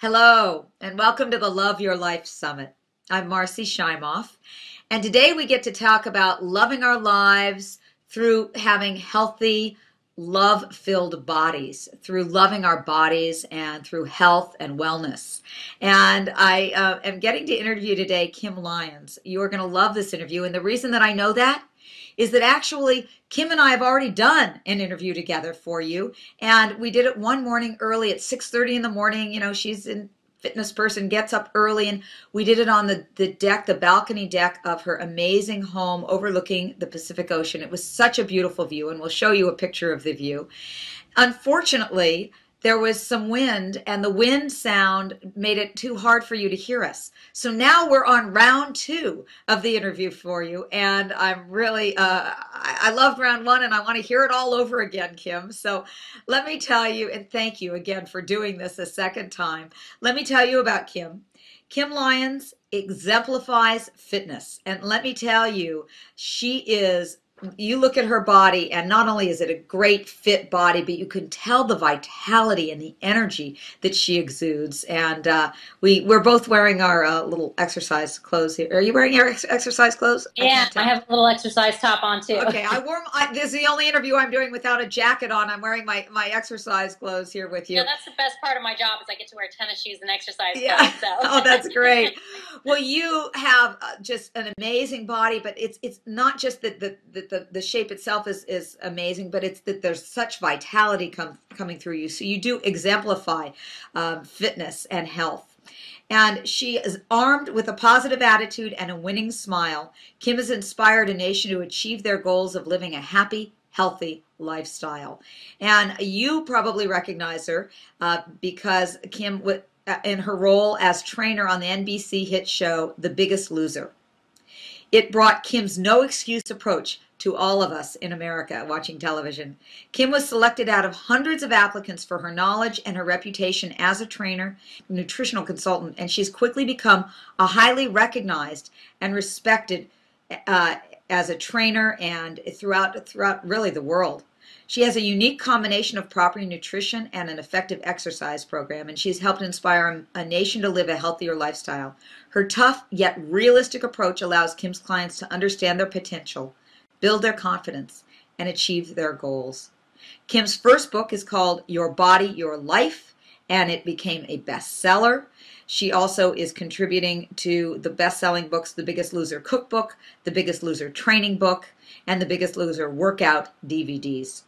Hello, and welcome to the Love Your Life Summit. I'm Marci Shimoff, and today we get to talk about loving our lives through having healthy, love-filled bodies, through loving our bodies and through health and wellness. And I am getting to interview today Kim Lyons. You are going to love this interview, and the reason that I know that is that actually Kim and I have already done an interview together for you, and we did it one morning early at 6:30 in the morning. You know, she's a fitness person, gets up early, and we did it on the deck, the balcony deck of her amazing home overlooking the Pacific Ocean. It was such a beautiful view, and we'll show you a picture of the view. Unfortunately, there was some wind, and the wind sound made it too hard for you to hear us. So now we're on round two of the interview for you, and I'm really, I loved round one, and I want to hear it all over again, Kim. So let me tell you, and thank you again for doing this a second time. Let me tell you about Kim. Kim Lyons exemplifies fitness, and let me tell you, she is, you look at her body, and not only is it a great fit body, but you can tell the vitality and the energy that she exudes. And we're both wearing our little exercise clothes here. Are you wearing your exercise clothes? Yeah, I have a little exercise top on too. Okay, this is the only interview I'm doing without a jacket on. I'm wearing my exercise clothes here with you. Yeah, that's the best part of my job is I get to wear tennis shoes and exercise Yeah. clothes. So. Oh, that's great. Well, you have just an amazing body, but it's not just that the shape itself is amazing, but it's that there's such vitality coming through you. So you do exemplify fitness and health. And she is armed with a positive attitude and a winning smile. Kim has inspired a nation to achieve their goals of living a happy, healthy lifestyle. And you probably recognize her because Kim, in her role as trainer on the NBC hit show, The Biggest Loser. It brought Kim's no excuse approach to all of us in America watching television. Kim was selected out of hundreds of applicants for her knowledge and her reputation as a trainer, nutritional consultant, and she's quickly become a highly recognized and respected as a trainer and throughout really the world. She has a unique combination of proper nutrition and an effective exercise program, and she's helped inspire a nation to live a healthier lifestyle. Her tough yet realistic approach allows Kim's clients to understand their potential, build their confidence, and achieve their goals. Kim's first book is called Your Body, Your Life, and it became a bestseller. She also is contributing to the best-selling books, The Biggest Loser Cookbook, The Biggest Loser Training Book, and The Biggest Loser Workout DVDs.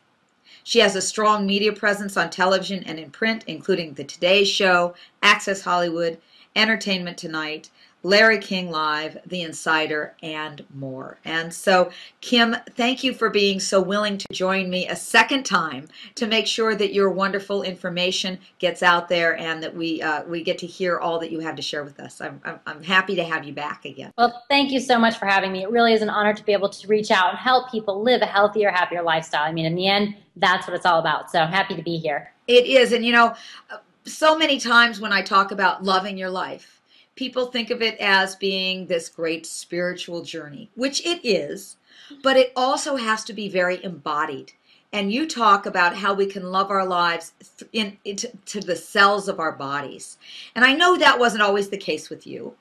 She has a strong media presence on television and in print, including The Today Show, Access Hollywood, Entertainment Tonight, Larry King Live, The Insider, and more. And so, Kim, thank you for being so willing to join me a second time to make sure that your wonderful information gets out there and that we get to hear all that you have to share with us. I'm happy to have you back again. Well, thank you so much for having me. It really is an honor to be able to reach out and help people live a healthier, happier lifestyle. I mean, in the end, that's what it's all about. So I'm happy to be here. It is. And, you know, so many times when I talk about loving your life, people think of it as being this great spiritual journey, which it is, but it also has to be very embodied. And you talk about how we can love our lives into the cells of our bodies. And I know that wasn't always the case with you.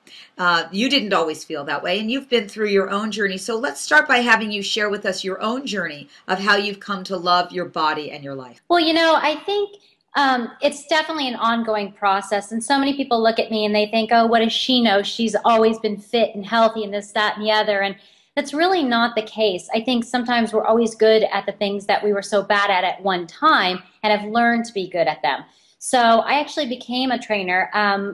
You didn't always feel that way, and you've been through your own journey. So let's start by having you share with us your own journey of how you've come to love your body and your life. Well, you know, I think it's definitely an ongoing process, and so many people look at me and they think, oh, what does she know? She's always been fit and healthy and this, that, and the other, and that's really not the case. I think sometimes we're always good at the things that we were so bad at one time and have learned to be good at them. So I actually became a trainer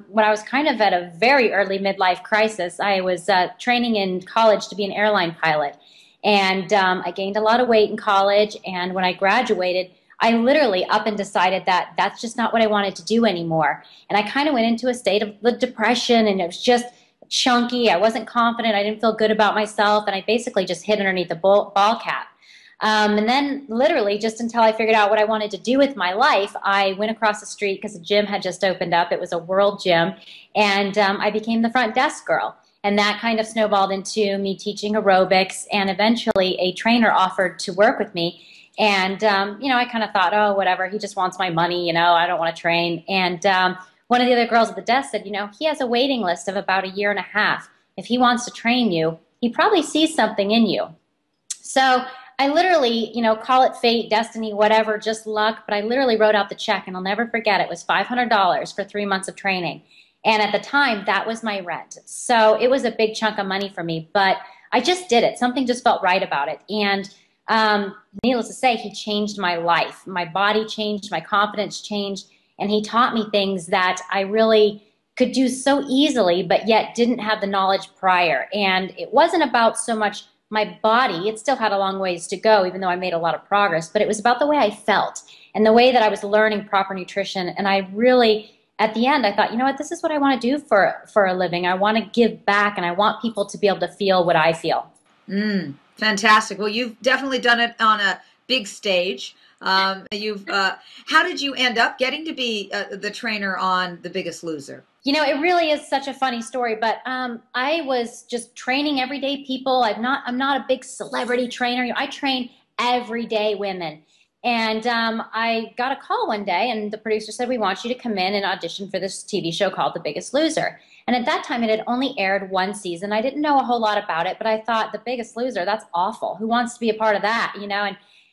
when I was kind of at a very early midlife crisis. I was training in college to be an airline pilot, and I gained a lot of weight in college, and when I graduated, I literally up and decided that that's just not what I wanted to do anymore. And I kind of went into a state of depression, and it was just chunky. I wasn't confident. I didn't feel good about myself, and I basically just hid underneath the ball cap. And then literally just until I figured out what I wanted to do with my life, I went across the street because a gym had just opened up. It was a world gym, and I became the front desk girl. And that kind of snowballed into me teaching aerobics, and eventually a trainer offered to work with me. And, you know, I kind of thought, oh, whatever, he just wants my money, you know, I don't want to train. And one of the other girls at the desk said, you know, he has a waiting list of about a year and a half. If he wants to train you, he probably sees something in you. So I literally, you know, call it fate, destiny, whatever, just luck, but I literally wrote out the check, and I'll never forget it. It was $500 for 3 months of training. And at the time, that was my rent. So it was a big chunk of money for me, but I just did it. Something just felt right about it. And needless to say, he changed my life. My body changed, my confidence changed, and he taught me things that I really could do so easily, but yet didn't have the knowledge prior. And it wasn't about so much my body. It still had a long ways to go, even though I made a lot of progress, but it was about the way I felt and the way that I was learning proper nutrition. And I really, at the end, I thought, you know what, this is what I want to do for a living. I want to give back, and I want people to be able to feel what I feel. Fantastic. Well, you've definitely done it on a big stage. How did you end up getting to be the trainer on The Biggest Loser? You know, it really is such a funny story, but I was just training everyday people. I'm not a big celebrity trainer. I train everyday women. And I got a call one day, and the producer said, we want you to come in and audition for this TV show called The Biggest Loser. And at that time, it had only aired one season. I didn't know a whole lot about it, but I thought, The Biggest Loser, that's awful. Who wants to be a part of that, you know?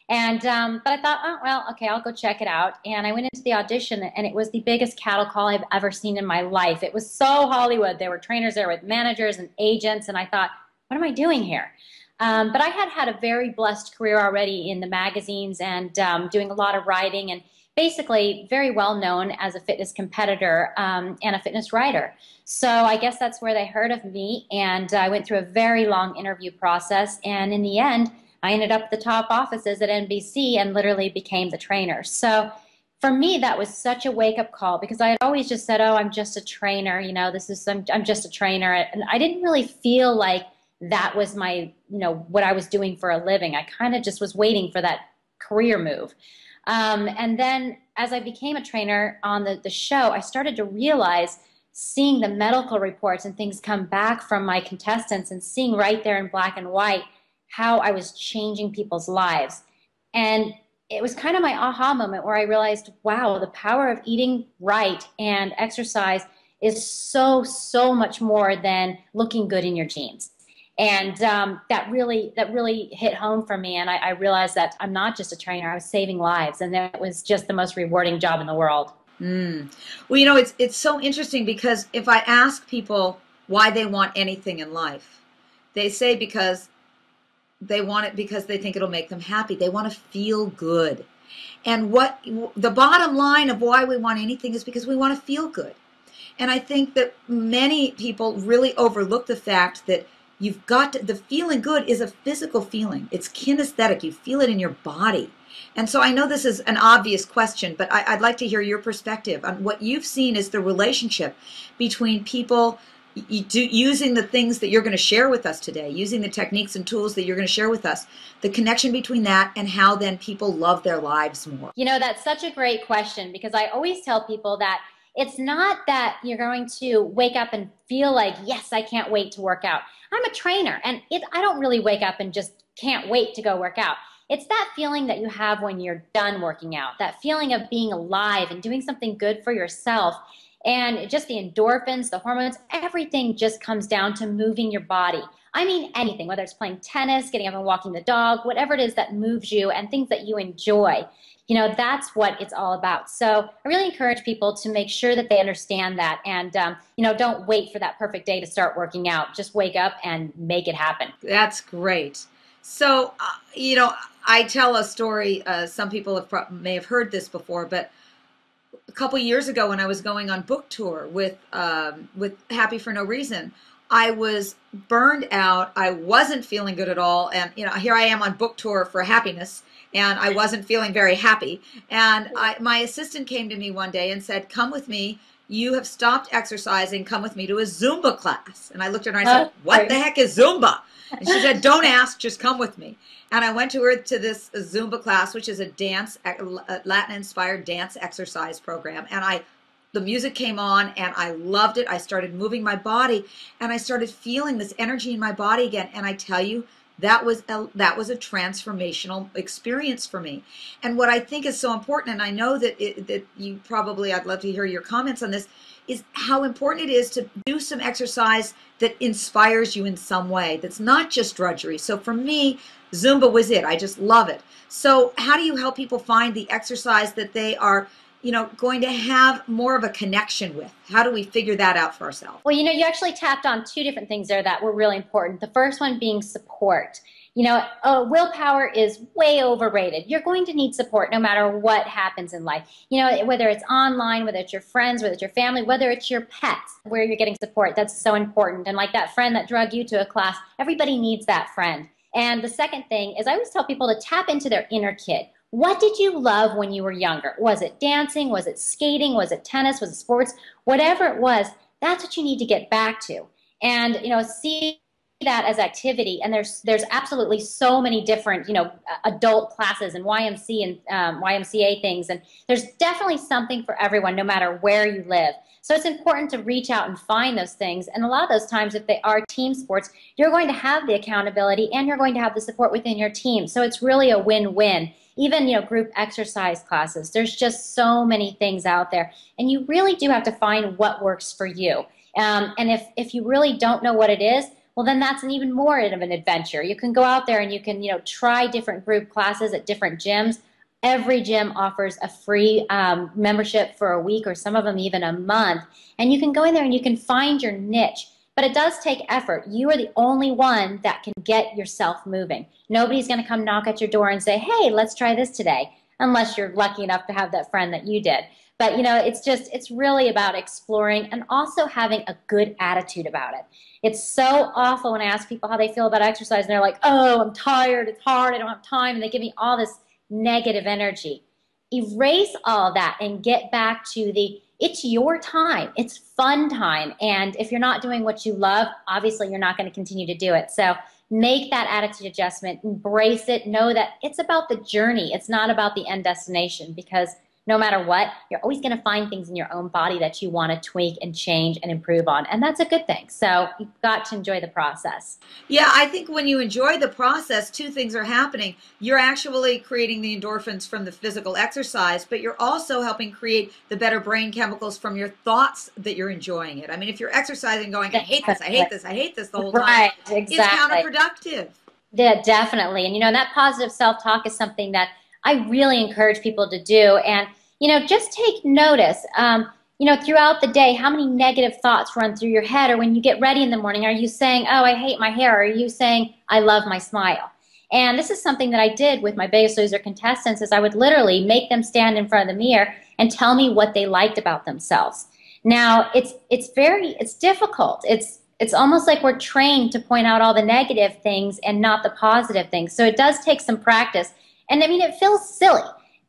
But I thought, oh, well, okay, I'll go check it out. And I went into the audition, and it was the biggest cattle call I've ever seen in my life. It was so Hollywood. There were trainers there with managers and agents, and I thought, what am I doing here? But I had a very blessed career already in the magazines and doing a lot of writing, and basically very well known as a fitness competitor and a fitness writer. So I guess that's where they heard of me, and I went through a very long interview process, and in the end, I ended up at the top offices at NBC and literally became the trainer. So for me, that was such a wake-up call, because I had always just said, oh, I'm just a trainer, you know, I'm just a trainer. And I didn't really feel like that was my, you know, what I was doing for a living. I kind of just was waiting for that career move. And then as I became a trainer on the show, I started to realize, seeing the medical reports and things come back from my contestants and seeing right there in black and white how I was changing people's lives. And it was kind of my aha moment where I realized, wow, the power of eating right and exercise is so, so much more than looking good in your jeans. And that really hit home for me. And I realized that I'm not just a trainer, I was saving lives. And that was just the most rewarding job in the world. Well, you know, it's so interesting, because if I ask people why they want anything in life, they say because they want it because they think it'll make them happy. They want to feel good. And what the bottom line of why we want anything is because we want to feel good. And I think that many people really overlook the fact that you've got to, the feeling good is a physical feeling. It's kinesthetic. You feel it in your body. And so I know this is an obvious question, but I'd like to hear your perspective on what you've seen is the relationship between people using the things that you're going to share with us today, using the techniques and tools that you're going to share with us, the connection between that and how then people love their lives more. You know, that's such a great question, because I always tell people that it's not that you're going to wake up and feel like, yes, I can't wait to work out. I'm a trainer, and I don't really wake up and just can't wait to go work out. It's that feeling that you have when you're done working out, that feeling of being alive and doing something good for yourself. And just the endorphins, the hormones, everything just comes down to moving your body. I mean, anything, whether it's playing tennis, getting up and walking the dog, whatever it is that moves you and things that you enjoy. You know, that's what it's all about. So I really encourage people to make sure that they understand that, and, you know, don't wait for that perfect day to start working out. Just wake up and make it happen. That's great. So, you know, I tell a story, some people may have heard this before, but a couple years ago when I was going on book tour with Happy for No Reason, I was burned out. I wasn't feeling good at all. And, you know, here I am on book tour for happiness, and I wasn't feeling very happy. And my assistant came to me one day and said, come with me. You have stopped exercising. Come with me to a Zumba class. And I looked at her and I said, what the heck is Zumba? And she said, don't ask, just come with me. And I went to her to this Zumba class, which is a Latin-inspired dance exercise program. And the music came on, and I loved it. I started moving my body, and I started feeling this energy in my body again. And I tell you, that was a transformational experience for me. And what I think is so important, and I know that that you probably, I'd love to hear your comments on this, is how important it is to do some exercise that inspires you in some way, that's not just drudgery. So for me, Zumba was it. I just love it. So how do you help people find the exercise that they are, going to have more of a connection with? How do we figure that out for ourselves? Well, you actually tapped on two different things there that were really important. The first one being support. Willpower is way overrated. You're going to need support no matter what happens in life. Whether it's online, whether it's your friends, whether it's your family, whether it's your pets, where you're getting support. That's so important. And like that friend that drug you to a class, everybody needs that friend. And the second thing is I always tell people to tap into their inner kid. What did you love when you were younger? Was it dancing? Was it skating? Was it tennis? Was it sports? Whatever it was, that's what you need to get back to. And, see that as activity. And there's absolutely so many different, adult classes and YMC and YMCA things. And there's definitely something for everyone, no matter where you live. So it's important to reach out and find those things. And a lot of those times, if they are team sports, you're going to have the accountability and you're going to have the support within your team. So it's really a win-win. Even, group exercise classes. There's just so many things out there. And you really do have to find what works for you. And if you really don't know what it is, well, then that's an even more of an adventure. You can go out there and you can, try different group classes at different gyms. Every gym offers a free membership for a week, or some of them even a month. And you can go in there and you can find your niche. But it does take effort. You are the only one that can get yourself moving. Nobody's going to come knock at your door and say, hey, let's try this today, unless you're lucky enough to have that friend that you did. But, it's really about exploring and also having a good attitude about it. It's so awful when I ask people how they feel about exercise, and they're like, oh, I'm tired, it's hard, I don't have time, and they give me all this negative energy. Erase all that and get back to it's your time. It's fun time. And if you're not doing what you love, obviously you're not going to continue to do it. So make that attitude adjustment, embrace it, know that it's about the journey. It's not about the end destination, because no matter what, you're always going to find things in your own body that you want to tweak and change and improve on. And that's a good thing. So you've got to enjoy the process. Yeah, I think when you enjoy the process, two things are happening. You're actually creating the endorphins from the physical exercise, but you're also helping create the better brain chemicals from your thoughts that you're enjoying it. I mean, if you're exercising going, I hate this, I hate this, I hate this the whole time, right, exactly. It's counterproductive. Yeah, definitely. And, that positive self-talk is something that I really encourage people to do. And, just take notice, throughout the day, how many negative thoughts run through your head? Or when you get ready in the morning, are you saying, oh, I hate my hair? Or are you saying, I love my smile? And this is something that I did with my Biggest Loser contestants, is I would literally make them stand in front of the mirror and tell me what they liked about themselves. Now, it's difficult. It's almost like we're trained to point out all the negative things and not the positive things. So it does take some practice. And it feels silly.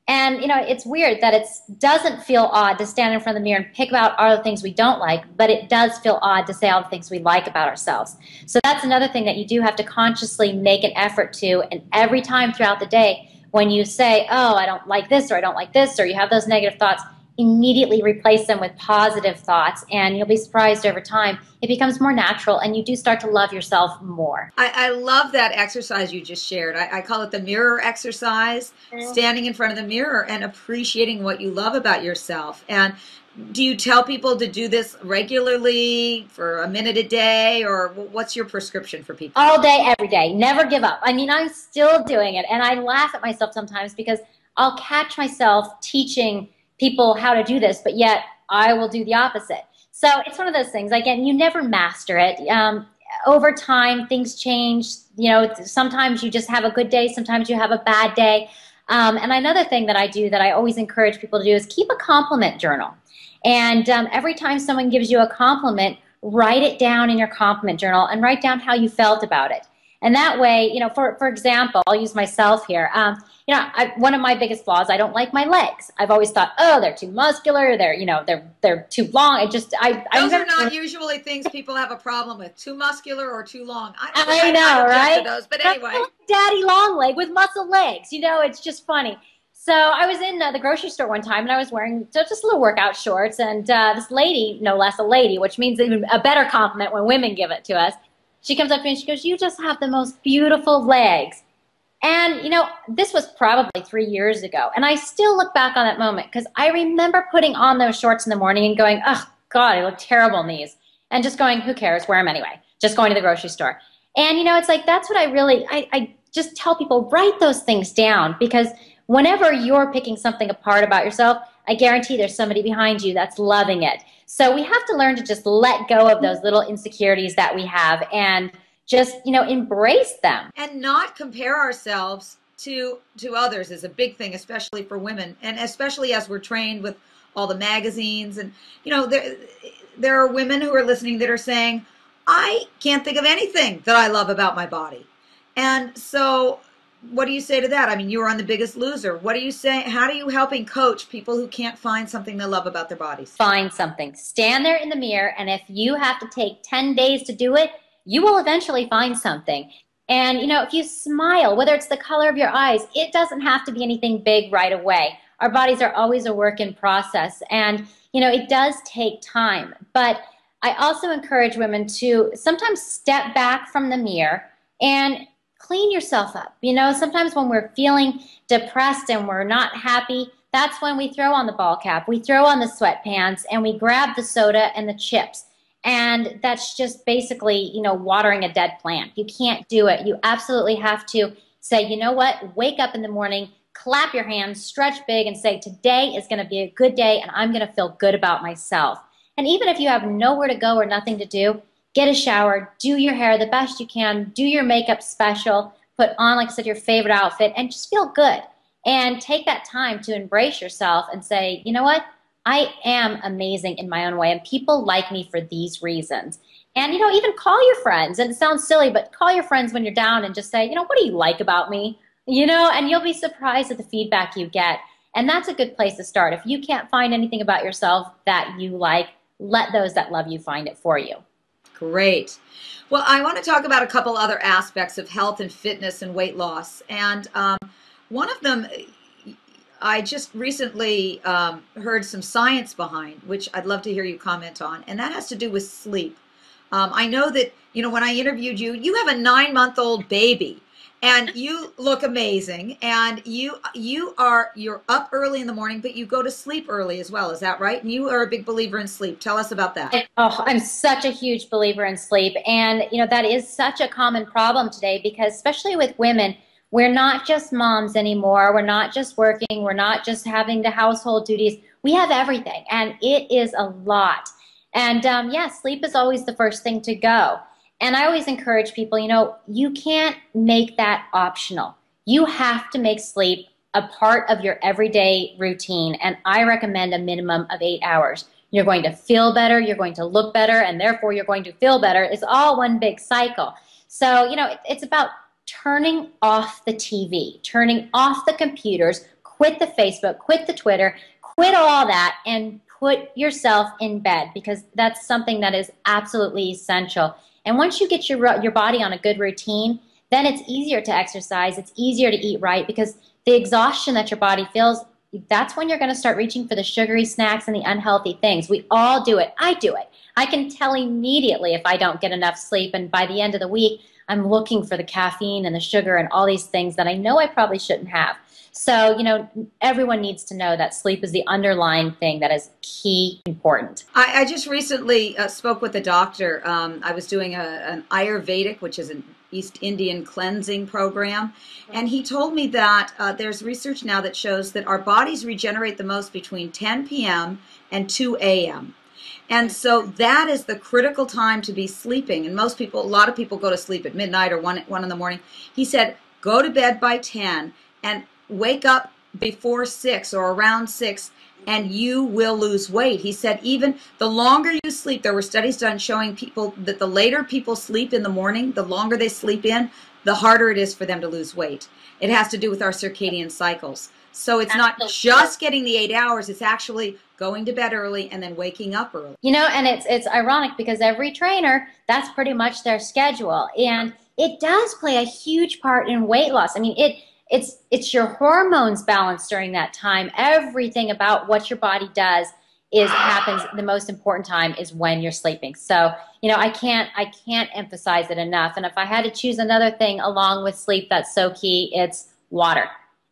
And, it's weird that it doesn't feel odd to stand in front of the mirror and pick out all the things we don't like, but it does feel odd to say all the things we like about ourselves. So that's another thing that you do have to consciously make an effort to. And every time throughout the day, when you say, oh, I don't like this, or I don't like this, or you have those negative thoughts, immediately replace them with positive thoughts, and you'll be surprised over time. It becomes more natural, and you do start to love yourself more. I love that exercise you just shared. I call it the mirror exercise, standing in front of the mirror and appreciating what you love about yourself. And do you tell people to do this regularly for a minute a day, or what's your prescription for people? All day, every day. Never give up. I'm still doing it, and I laugh at myself sometimes because I'll catch myself teaching people how to do this, but yet I will do the opposite. So it's one of those things. Again, you never master it. Over time, things change. Sometimes you just have a good day. Sometimes you have a bad day. And another thing that I do that I always encourage people to do is keep a compliment journal. And every time someone gives you a compliment, write it down in your compliment journal and write down how you felt about it. And that way, for example, I'll use myself here. One of my biggest flaws, I don't like my legs. I've always thought, oh, they're too muscular. They're too long. Those are not usually things people have a problem with. Too muscular or too long. I know, right? Those, but anyway, daddy long leg with muscle legs. It's just funny. So I was in the grocery store one time, and I was wearing just little workout shorts, and this lady, no less a lady, which means even a better compliment when women give it to us. She comes up to me and she goes, you just have the most beautiful legs. And, this was probably 3 years ago. And I still look back on that moment because I remember putting on those shorts in the morning and going, ugh, God, I look terrible in these. And just going, who cares? Wear them anyway. Just going to the grocery store. And, you know, it's like, that's what I just tell people, write those things down, because whenever you're picking something apart about yourself, I guarantee there's somebody behind you that's loving it. So we have to learn to just let go of those little insecurities that we have and just, you know, embrace them. And not compare ourselves to others is a big thing, especially for women, and especially as we're trained with all the magazines. And, you know, there are women who are listening that are saying, I can't think of anything that I love about my body. And so what do you say to that? I mean, you were on The Biggest Loser. What do you say? How are you helping coach people who can't find something they love about their bodies? Find something. Stand there in the mirror, and if you have to take 10 days to do it, you will eventually find something. And, you know, if you smile, whether it's the color of your eyes, it doesn't have to be anything big right away. Our bodies are always a work in process. And, you know, it does take time. But I also encourage women to sometimes step back from the mirror and clean yourself up. You know, sometimes when we're feeling depressed and we're not happy, that's when we throw on the ball cap, we throw on the sweatpants, and we grab the soda and the chips. And that's just basically, you know, watering a dead plant. You can't do it. You absolutely have to say, you know what, wake up in the morning, clap your hands, stretch big, and say, today is going to be a good day, and I'm going to feel good about myself. And even if you have nowhere to go or nothing to do, get a shower, do your hair the best you can, do your makeup special, put on, like I said, your favorite outfit, and just feel good. And take that time to embrace yourself and say, you know what? I am amazing in my own way, and people like me for these reasons. And, you know, even call your friends. And it sounds silly, but call your friends when you're down and just say, you know, what do you like about me? You know, and you'll be surprised at the feedback you get. And that's a good place to start. If you can't find anything about yourself that you like, let those that love you find it for you. Great. Well, I want to talk about a couple other aspects of health and fitness and weight loss. And one of them, I just recently heard some science behind, which I'd love to hear you comment on, and that has to do with sleep. I know that, you know, when I interviewed you, you have a 9-month-old baby, and you look amazing, and you're up early in the morning, but you go to sleep early as well. Is that right? And you are a big believer in sleep. Tell us about that. Oh, I'm such a huge believer in sleep, and, you know, that is such a common problem today, because especially with women, we're not just moms anymore. We're not just working. We're not just having the household duties. We have everything, and it is a lot. And yeah, sleep is always the first thing to go. And I always encourage people, you know, you can't make that optional. You have to make sleep a part of your everyday routine, and I recommend a minimum of 8 hours. You're going to feel better, you're going to look better, and therefore you're going to feel better. It's all one big cycle. So, you know, it's about turning off the TV, turning off the computers, quit the Facebook, quit the Twitter, quit all that, and put yourself in bed, because that's something that is absolutely essential. And once you get your body on a good routine, then it's easier to exercise, it's easier to eat right, because the exhaustion that your body feels, that's when you're going to start reaching for the sugary snacks and the unhealthy things. We all do it. I do it. I can tell immediately if I don't get enough sleep, and by the end of the week, I'm looking for the caffeine and the sugar and all these things that I know I probably shouldn't have. So, you know, everyone needs to know that sleep is the underlying thing that is key important. I just recently spoke with a doctor. I was doing an Ayurvedic, which is an East Indian cleansing program, and he told me that there's research now that shows that our bodies regenerate the most between 10 p.m. and 2 a.m. And so that is the critical time to be sleeping. And most people, a lot of people go to sleep at midnight or 1 in the morning. He said, go to bed by 10 and wake up before 6 or around 6, and you will lose weight. He said even the longer you sleep, there were studies done showing people that the later people sleep in the morning, the longer they sleep in, the harder it is for them to lose weight. It has to do with our circadian cycles. So it's not just getting the 8 hours, it's actually going to bed early and then waking up early. You know, and it's ironic because every trainer, that's pretty much their schedule. And it does play a huge part in weight loss. I mean, it's your hormones balance during that time. Everything about what your body does happens, the most important time is when you're sleeping. So, you know, I can't emphasize it enough. And if I had to choose another thing along with sleep that's so key, it's water.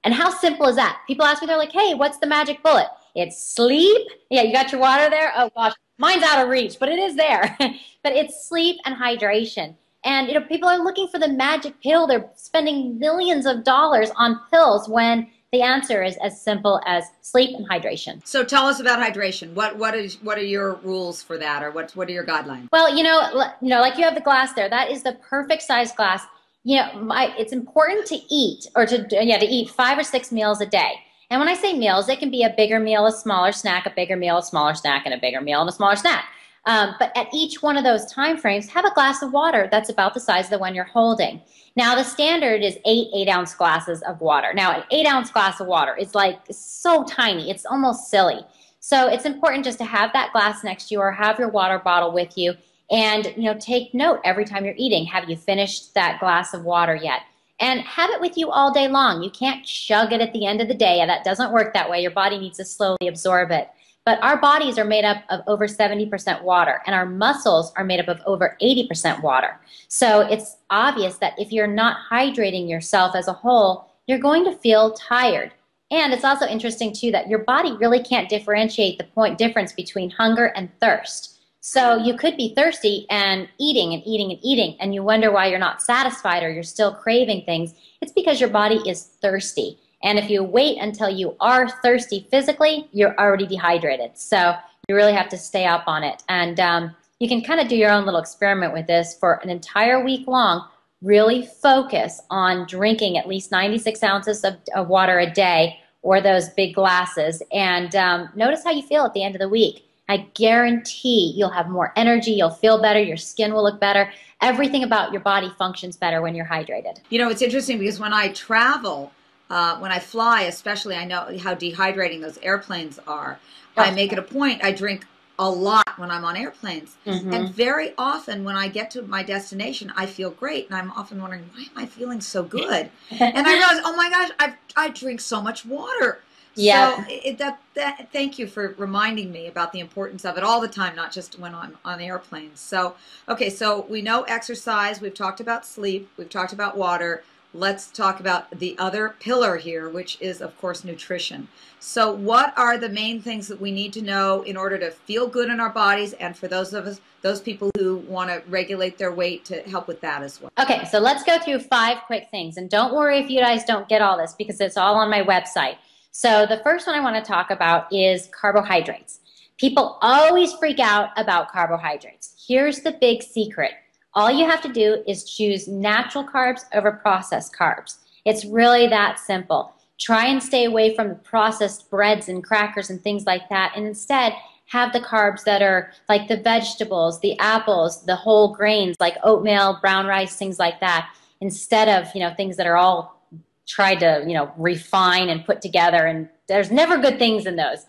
And how simple is that? People ask me, they're like, hey, what's the magic bullet? It's sleep. Yeah, you got your water there? Oh, gosh. Mine's out of reach, but it is there. But it's sleep and hydration. And people are looking for the magic pill. They're spending millions of dollars on pills when the answer is as simple as sleep and hydration. So tell us about hydration. What are your rules for that, or what are your guidelines? Well, like you have the glass there. That is the perfect size glass. It's important to eat to eat 5 or 6 meals a day. And when I say meals, it can be a bigger meal, a smaller snack, a bigger meal, a smaller snack, and a bigger meal and a smaller snack. But at each one of those time frames, have a glass of water that's about the size of the one you're holding. Now, the standard is 8 glasses of water. Now, an 8-ounce glass of water is like so tiny. It's almost silly. So it's important just to have that glass next to you or have your water bottle with you. And, take note every time you're eating. Have you finished that glass of water yet? And have it with you all day long. You can't chug it at the end of the day. That doesn't work that way. Your body needs to slowly absorb it. But our bodies are made up of over 70% water, and our muscles are made up of over 80% water. So it's obvious that if you're not hydrating yourself as a whole, you're going to feel tired. And it's also interesting, too, that your body really can't differentiate the point difference between hunger and thirst. So you could be thirsty and eating and eating and eating, and you wonder why you're not satisfied or you're still craving things. It's because your body is thirsty. And if you wait until you are thirsty physically, you're already dehydrated. So you really have to stay up on it. And you can kind of do your own little experiment with this for an entire week long. Really focus on drinking at least 96 ounces of water a day, or those big glasses. And notice how you feel at the end of the week. I guarantee you'll have more energy, you'll feel better, your skin will look better. Everything about your body functions better when you're hydrated. It's interesting because when I travel, when I fly especially, I know how dehydrating those airplanes are. I make it a point, I drink a lot when I'm on airplanes. Mm-hmm. And very often when I get to my destination, I feel great. And I'm often wondering, why am I feeling so good? And I realize, oh my gosh, I drink so much water. Yeah. So thank you for reminding me about the importance of it all the time, not just when I'm on airplanes. So, okay, so we know exercise. We've talked about sleep. We've talked about water. Let's talk about the other pillar here, which is, of course, nutrition. So what are the main things that we need to know in order to feel good in our bodies, and for those people who want to regulate their weight, to help with that as well? Okay, so let's go through 5 quick things. And don't worry if you guys don't get all this, because it's all on my website. So the first one I want to talk about is carbohydrates. People always freak out about carbohydrates. Here's the big secret. All you have to do is choose natural carbs over processed carbs. It's really that simple. Try and stay away from the processed breads and crackers and things like that, and instead have the carbs that are like the vegetables, the apples, the whole grains like oatmeal, brown rice, things like that, instead of things that are all tried to refine and put together, and there's never good things in those.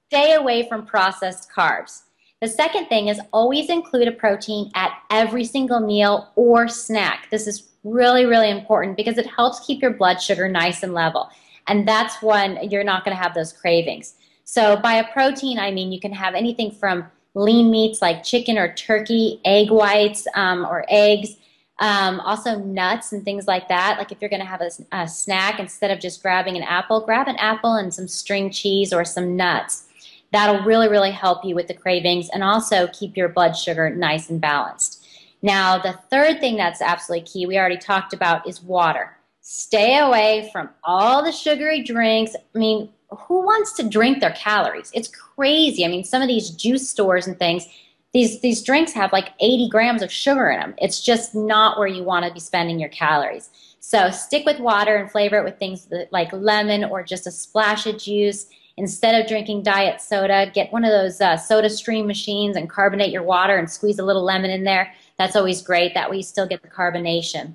Stay away from processed carbs. The second thing is always include a protein at every single meal or snack. This is really, really important because it helps keep your blood sugar nice and level. And that's when you're not going to have those cravings. So by a protein, I mean you can have anything from lean meats like chicken or turkey, egg whites or eggs, also nuts and things like that. Like if you're going to have a snack, instead of just grabbing an apple, grab an apple and some string cheese or some nuts. That'll really, really help you with the cravings and also keep your blood sugar nice and balanced. Now, the third thing that's absolutely key, we already talked about, is water. Stay away from all the sugary drinks. I mean, who wants to drink their calories? It's crazy. I mean, some of these juice stores and things, these drinks have like 80 grams of sugar in them. It's just not where you want to be spending your calories. So stick with water and flavor it with things like lemon or just a splash of juice. Instead of drinking diet soda, get one of those soda stream machines and carbonate your water and squeeze a little lemon in there. That's always great. That way you still get the carbonation.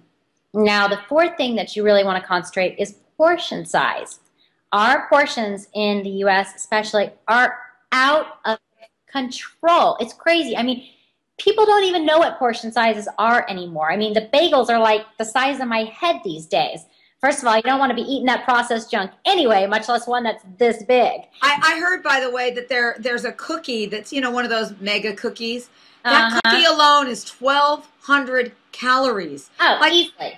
Now, the fourth thing that you really want to concentrate is portion size. Our portions in the U.S. especially are out of control. It's crazy. I mean, people don't even know what portion sizes are anymore. I mean, the bagels are like the size of my head these days. First of all, you don't want to be eating that processed junk anyway, much less one that's this big. I heard, by the way, that there's a cookie that's, one of those mega cookies. That cookie alone is 1,200 calories. Oh, easily.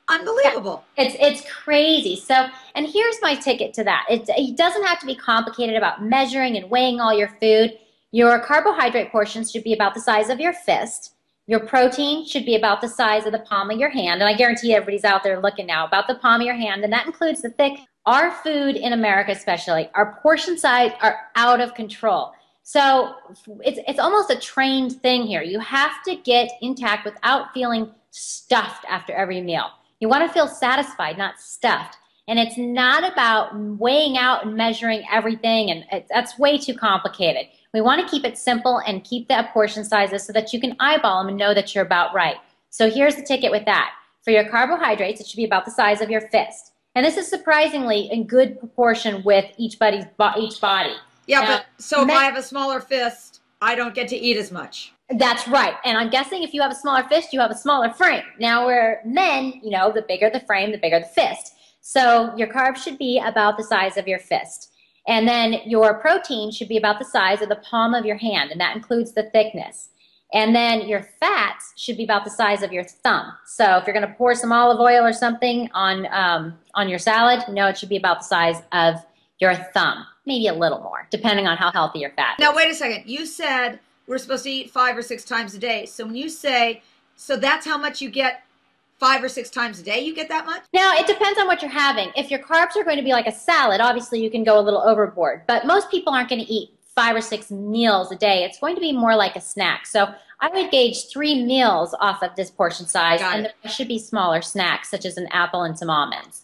Unbelievable. Yeah, it's crazy. So, and here's my ticket to that. It doesn't have to be complicated about measuring and weighing all your food. Your carbohydrate portions should be about the size of your fist. Your protein should be about the size of the palm of your hand. And I guarantee everybody's out there looking now, about the palm of your hand. And that includes the thick. Our food in America especially, our portion size are out of control. So it's almost a trained thing here. You have to get intact without feeling stuffed after every meal. You want to feel satisfied, not stuffed. And it's not about weighing out and measuring everything, and that's way too complicated. We want to keep it simple and keep the portion sizes so that you can eyeball them and know that you're about right. So here's the ticket with that. For your carbohydrates, it should be about the size of your fist. And this is surprisingly in good proportion with each body. Yeah, now, but so if I have a smaller fist, I don't get to eat as much. That's right. And I'm guessing if you have a smaller fist, you have a smaller frame. Now we're men, you know, the bigger the frame, the bigger the fist. So your carbs should be about the size of your fist. And then your protein should be about the size of the palm of your hand, and that includes the thickness. And then your fats should be about the size of your thumb. So if you're going to pour some olive oil or something on your salad, you know it should be about the size of your thumb, maybe a little more, depending on how healthy your fat is. Now, wait a second. You said we're supposed to eat 5 or 6 times a day. So when you say, so that's how much you get 5 or 6 times a day, you get that much? Now, it depends on what you're having. If your carbs are going to be like a salad, obviously you can go a little overboard. But most people aren't going to eat 5 or 6 meals a day. It's going to be more like a snack. So I would gauge 3 meals off of this portion size, and there should be smaller snacks, such as an apple and some almonds.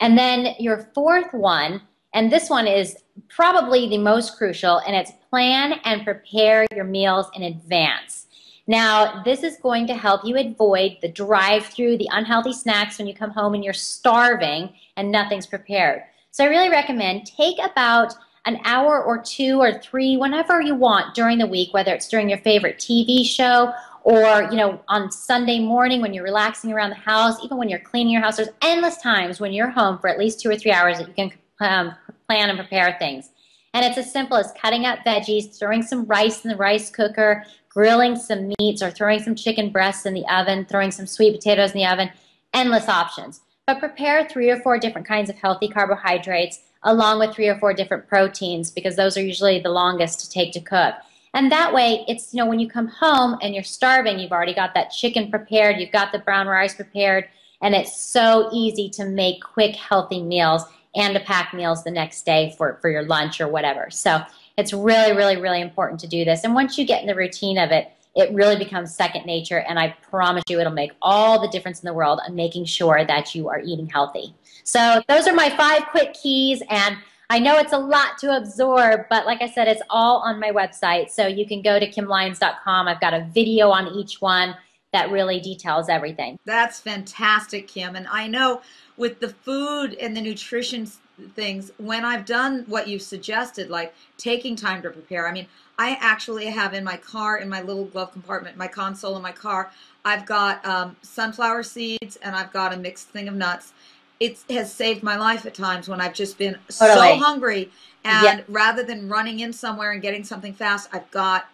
And then your fourth one, and this one is probably the most crucial, and it's plan and prepare your meals in advance. Now, this is going to help you avoid the drive-through, the unhealthy snacks when you come home and you're starving and nothing's prepared. So I really recommend take about an hour or 2 or 3, whenever you want during the week, whether it's during your favorite TV show or, you know, on Sunday morning when you're relaxing around the house, even when you're cleaning your house. There's endless times when you're home for at least 2 or 3 hours that you can plan and prepare things. And it's as simple as cutting up veggies, throwing some rice in the rice cooker, grilling some meats, or throwing some chicken breasts in the oven, throwing some sweet potatoes in the oven. Endless options. But prepare 3 or 4 different kinds of healthy carbohydrates along with 3 or 4 different proteins, because those are usually the longest to take to cook. And that way, it's, you know, when you come home and you're starving, you've already got that chicken prepared, you've got the brown rice prepared, and it's so easy to make quick, healthy meals and to pack meals the next day for your lunch or whatever. So it's really, really, really important to do this. And once you get in the routine of it, it really becomes second nature, and I promise you it'll make all the difference in the world on making sure that you are eating healthy. So those are my 5 quick keys, and I know it's a lot to absorb, but like I said, it's all on my website. So you can go to kimlyons.com. I've got a video on each one that really details everything. That's fantastic, Kim. And I know with the food and the nutrition things, when I've done what you've suggested, like taking time to prepare, I mean, I actually have in my car, in my little glove compartment, my console in my car, I've got sunflower seeds and I've got a mixed thing of nuts. It has saved my life at times when I've just been so hungry, and rather than running in somewhere and getting something fast, I've got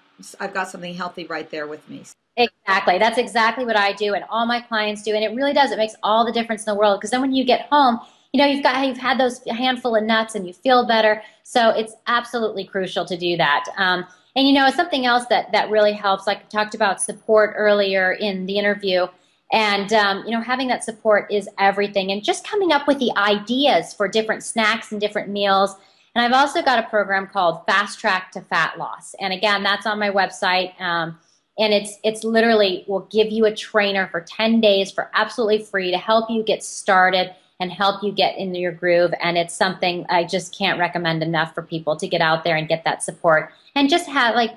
something healthy right there with me. Exactly. That's exactly what I do, and all my clients do, and it really does. It makes all the difference in the world, because then when you get home, you know, you've had those handful of nuts and you feel better. So it's absolutely crucial to do that. And you know, something else that really helps, like I talked about support earlier in the interview, and you know, having that support is everything. And just coming up with the ideas for different snacks and different meals. And I've also got a program called Fast Track to Fat Loss. And again, that's on my website. And it's literally will give you a trainer for 10 days for absolutely free to help you get started and help you get into your groove. And it's something I just can't recommend enough for people to get out there and get that support and just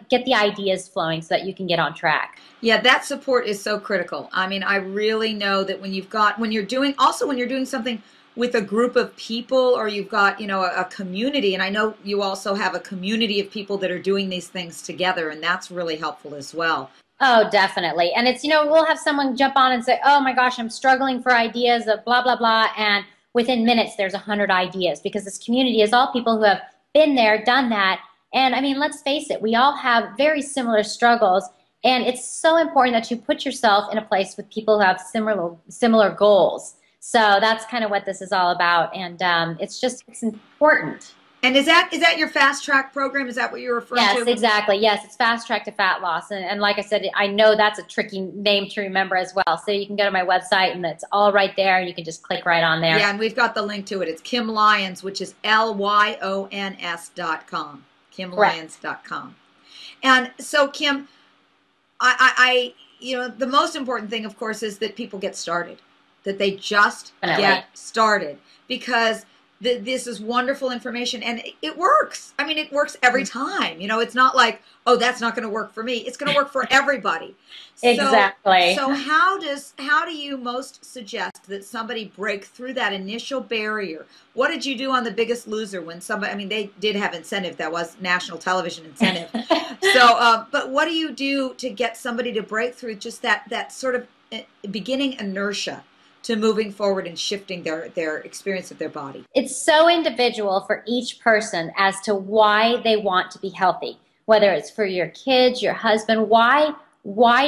get the ideas flowing so that you can get on track. Yeah, that support is so critical. I mean, I really know that when you're doing something with a group of people, or you've got, you know, a community, and I know you also have a community of people that are doing these things together, and that's really helpful as well. Oh, definitely. And it's, you know, we'll have someone jump on and say, oh my gosh, I'm struggling for ideas of blah, blah, blah. And within minutes, there's 100 ideas, because this community is all people who have been there, done that. And I mean, let's face it, we all have very similar struggles. And it's so important that you put yourself in a place with people who have similar goals. So that's kind of what this is all about. And it's important. And is that your fast track program? Is that what you're referring Yes, to? exactly. Yes, it's fast track to fat loss. And like I said, I know that's a tricky name to remember as well. So you can go to my website and it's all right there and you can just click right on there. Yeah, and we've got the link to it. It's Kim Lyons, which is Lyons.com. KimLyons.com. And so, Kim, the most important thing, of course, is that people get started, that they just get started, because this is wonderful information and it works. I mean, it works every time. It's not like, oh, that's not going to work for me. It's going to work for everybody. Exactly. So how do you most suggest that somebody break through that initial barrier? What did you do on The Biggest Loser when somebody, I mean, they did have incentive. That was national television incentive. But what do you do to get somebody to break through just that sort of beginning inertia to moving forward and shifting their experience of their body? It's so individual for each person as to why they want to be healthy, whether it's for your kids, your husband. Why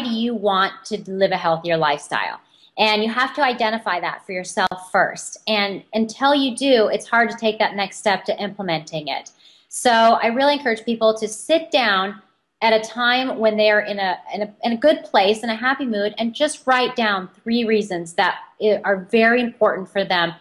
do you want to live a healthier lifestyle? And you have to identify that for yourself first. And until you do, it's hard to take that next step to implementing it. So I really encourage people to sit down at a time when they're in a good place, in a happy mood, and just write down 3 reasons that are very important for them,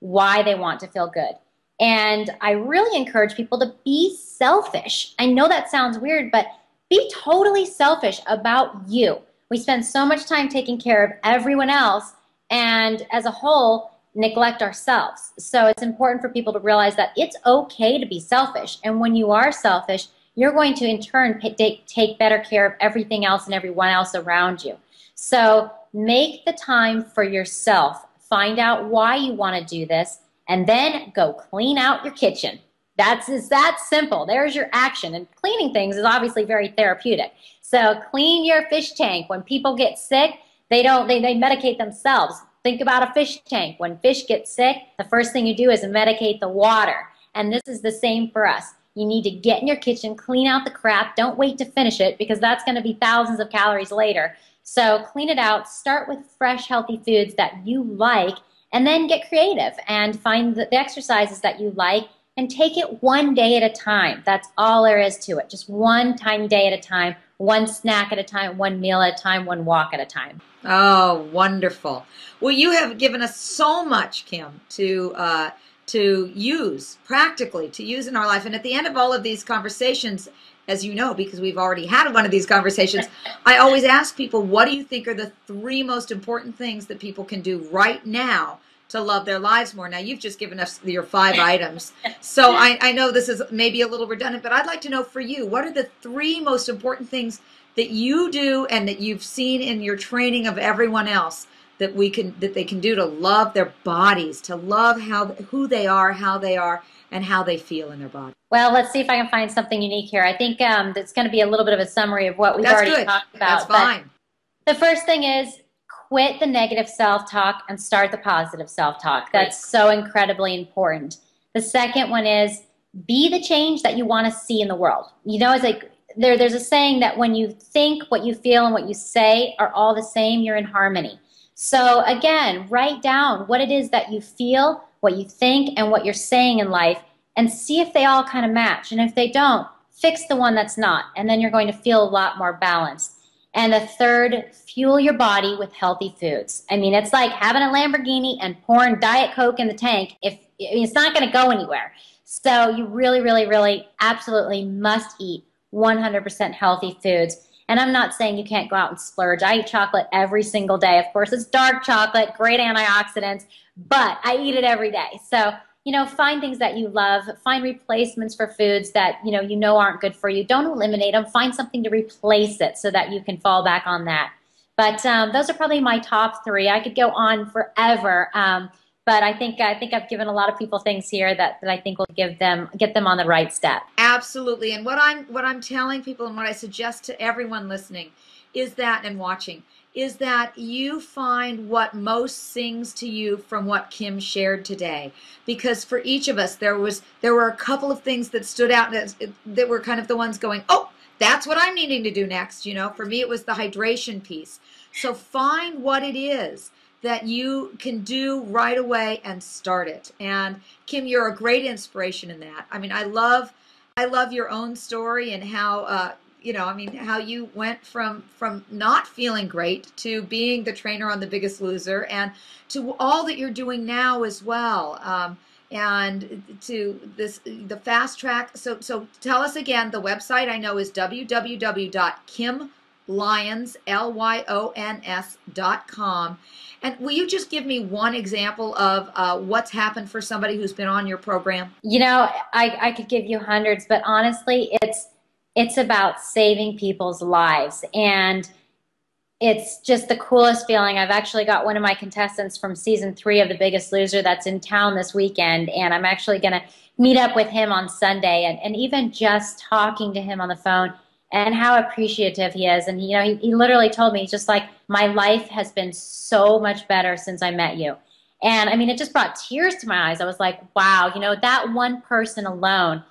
why they want to feel good. And I really encourage people to be selfish. I know that sounds weird, but be totally selfish about you. We spend so much time taking care of everyone else, and as a whole, neglect ourselves. So it's important for people to realize that it's okay to be selfish. And when you are selfish, you're going to in turn take better care of everything else and everyone else around you. So make the time for yourself. Find out why you want to do this, and then go clean out your kitchen. It's that simple. There's your action. And cleaning things is obviously very therapeutic. So clean your fish tank. When people get sick, they medicate themselves. Think about a fish tank. When fish get sick, the first thing you do is medicate the water. And this is the same for us. You need to get in your kitchen, clean out the crap. Don't wait to finish it, because that's going to be thousands of calories later. So clean it out. Start with fresh, healthy foods that you like, and then get creative and find the exercises that you like, and take it one day at a time. That's all there is to it. Just one tiny day at a time, one snack at a time, one meal at a time, one walk at a time. Oh, wonderful. Well, you have given us so much, Kim, to use practically, to use in our life. And at the end of all of these conversations, as you know, because we've already had one of these conversations, I always ask people, what do you think are the 3 most important things that people can do right now to love their lives more? Now, you've just given us your 5 items. So I know this is maybe a little redundant, but I'd like to know for you, what are the 3 most important things that you do and that you've seen in your training of everyone else that they can do to love their bodies, to love who they are, how they are, and how they feel in their body? Well, let's see if I can find something unique here. I think it's going to be a little bit of a summary of what we've already talked about. That's fine. But the first thing is, quit the negative self-talk and start the positive self-talk. That's so incredibly important. The second one is, be the change that you want to see in the world. It's like there's a saying that when you think, what you feel, and what you say are all the same, you're in harmony. So again, write down what it is that you feel, what you think, and what you're saying in life, and see if they all kind of match. And if they don't, fix the one that's not, and then you're going to feel a lot more balanced. And the third, fuel your body with healthy foods. I mean, it's like having a Lamborghini and pouring Diet Coke in the tank. It's not going to go anywhere. So you really, really, really absolutely must eat 100% healthy foods. And I'm not saying you can't go out and splurge. I eat chocolate every single day. Of course, it's dark chocolate, great antioxidants, but I eat it every day. So, find things that you love. Find replacements for foods that, you know aren't good for you. Don't eliminate them. Find something to replace it so that you can fall back on that. But those are probably my top 3. I could go on forever. But I think I've given a lot of people things here that I think will get them on the right step. Absolutely. And what I'm telling people, and what I suggest to everyone listening is that, and watching, is that you find what most sings to you from what Kim shared today. Because for each of us, there were a couple of things that stood out that were kind of the ones going, oh, that's what I'm needing to do next. For me, it was the hydration piece. So find what it is that you can do right away and start it. And Kim, you're a great inspiration in that. I mean, I love your own story and how how you went from not feeling great to being the trainer on The Biggest Loser, and to all that you're doing now as well. And to the fast track. So tell us again, the website I know is www.kimlyons.com. And will you just give me one example of what's happened for somebody who's been on your program? I could give you hundreds, but honestly, it's about saving people's lives. And it's just the coolest feeling. I've actually got one of my contestants from season 3 of The Biggest Loser that's in town this weekend, and I'm actually going to meet up with him on Sunday, and even just talking to him on the phone and how appreciative he is. And he literally told me, he's just like, my life has been so much better since I met you. And I mean, it just brought tears to my eyes. I was like, wow, that one person alone,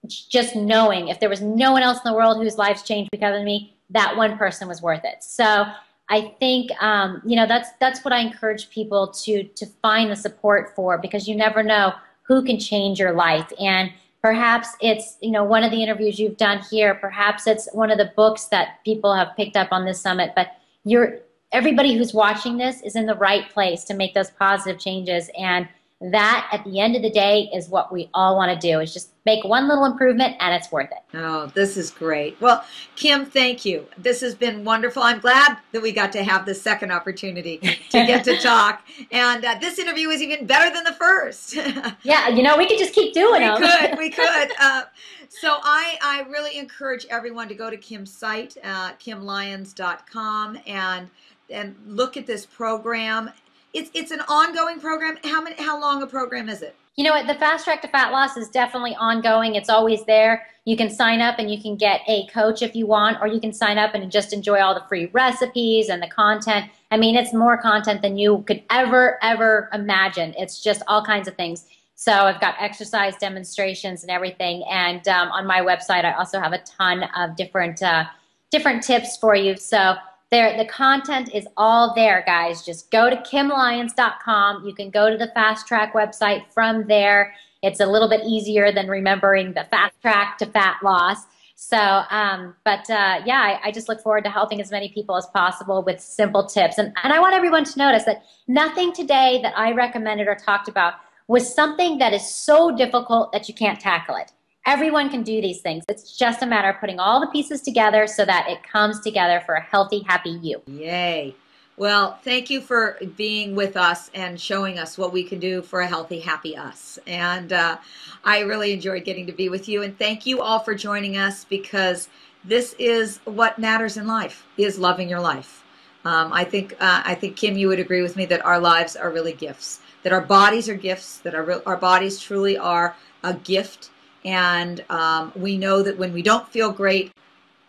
just knowing if there was no one else in the world whose lives changed because of me, that one person was worth it. So I think, that's what I encourage people to find the support for, because you never know who can change your life. And perhaps it's, one of the interviews you've done here, perhaps it's one of the books that people have picked up on this summit, but everybody who's watching this is in the right place to make those positive changes. And that, at the end of the day, is what we all want to do, is just make one little improvement, and it's worth it. Oh, this is great. Well, Kim, thank you. This has been wonderful. I'm glad that we got to have the second opportunity to get to talk. And this interview was even better than the first. Yeah, we could just keep doing them. We could. So I really encourage everyone to go to Kim's site, kimlyons.com, and look at this program. It's an ongoing program. How long a program is it? You know what? The Fast Track to Fat Loss is definitely ongoing. It's always there. You can sign up and you can get a coach if you want, or you can sign up and just enjoy all the free recipes and the content. I mean, it's more content than you could ever imagine. It's just all kinds of things. So I've got exercise demonstrations and everything. And on my website, I also have a ton of different tips for you. So the content is all there, guys. Just go to kimlyons.com. You can go to the Fast Track website from there. It's a little bit easier than remembering the Fast Track to Fat Loss. So, I just look forward to helping as many people as possible with simple tips. And I want everyone to notice that nothing today that I recommended or talked about was something that is so difficult that you can't tackle it. Everyone can do these things. It's just a matter of putting all the pieces together so that it comes together for a healthy, happy you. Yay. Well, thank you for being with us and showing us what we can do for a healthy, happy us. And I really enjoyed getting to be with you. And thank you all for joining us, because this is what matters in life, is loving your life. I think, Kim, you would agree with me that our lives are really gifts, that our bodies are gifts, that our bodies truly are a gift. And we know that when we don't feel great,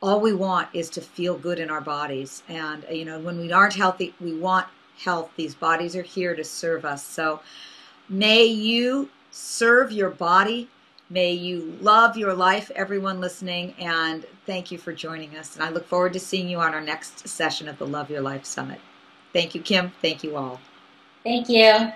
all we want is to feel good in our bodies. And, when we aren't healthy, we want health. These bodies are here to serve us. So may you serve your body. May you love your life, everyone listening. And thank you for joining us. And I look forward to seeing you on our next session of the Love Your Life Summit. Thank you, Kim. Thank you all. Thank you.